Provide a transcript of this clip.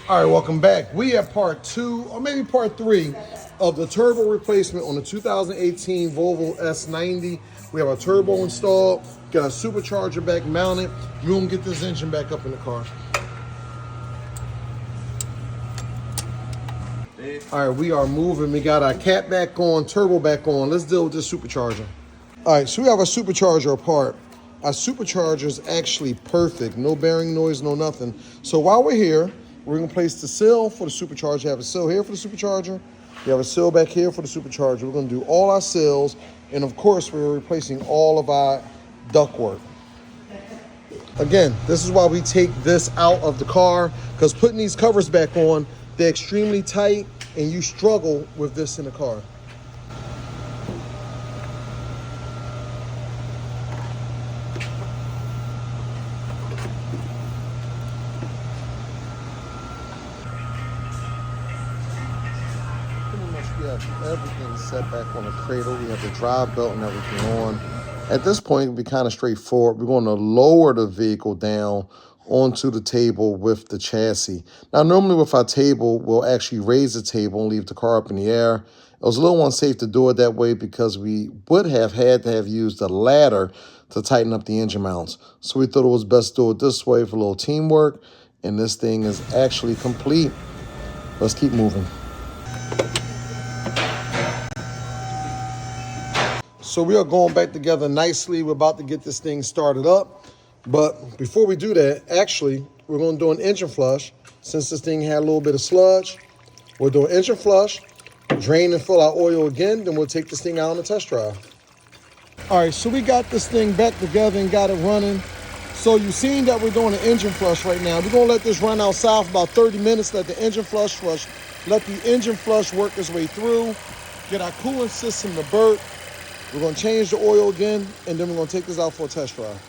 All right, welcome back. We have part 2, or maybe part 3, of the turbo replacement on the 2018 Volvo S90. We have a turbo installed, got a supercharger back mounted. We're gonna get this engine back up in the car. All right, we are moving. We got our cat back on, turbo back on. Let's deal with this supercharger. All right, so we have a supercharger apart. Our supercharger is actually perfect. No bearing noise, no nothing. So while we're here, we're gonna place the seal for the supercharger. You have a seal here for the supercharger. You have a seal back here for the supercharger. We're gonna do all our seals. And of course, we're replacing all of our ductwork. Again, this is why we take this out of the car, because putting these covers back on, they're extremely tight and you struggle with this in the car. We have everything set back on the cradle. We have the drive belt and everything on. At this point, it'll be kind of straightforward. We're going to lower the vehicle down onto the table with the chassis. Now, normally with our table, we'll actually raise the table and leave the car up in the air. It was a little unsafe to do it that way because we would have had to have used a ladder to tighten up the engine mounts. So we thought it was best to do it this way for a little teamwork. And this thing is actually complete. Let's keep moving. So we are going back together nicely. We're about to get this thing started up. But before we do that, actually, we're going to do an engine flush. Since this thing had a little bit of sludge, we'll do an engine flush, drain and fill our oil again, then we'll take this thing out on a test drive. All right, so we got this thing back together and got it running. So you've seen that we're doing an engine flush right now. We're going to let this run outside for about 30 minutes, let the engine flush, let the engine flush work its way through, get our coolant system to burp. We're going to change the oil again, and then we're going to take this out for a test drive.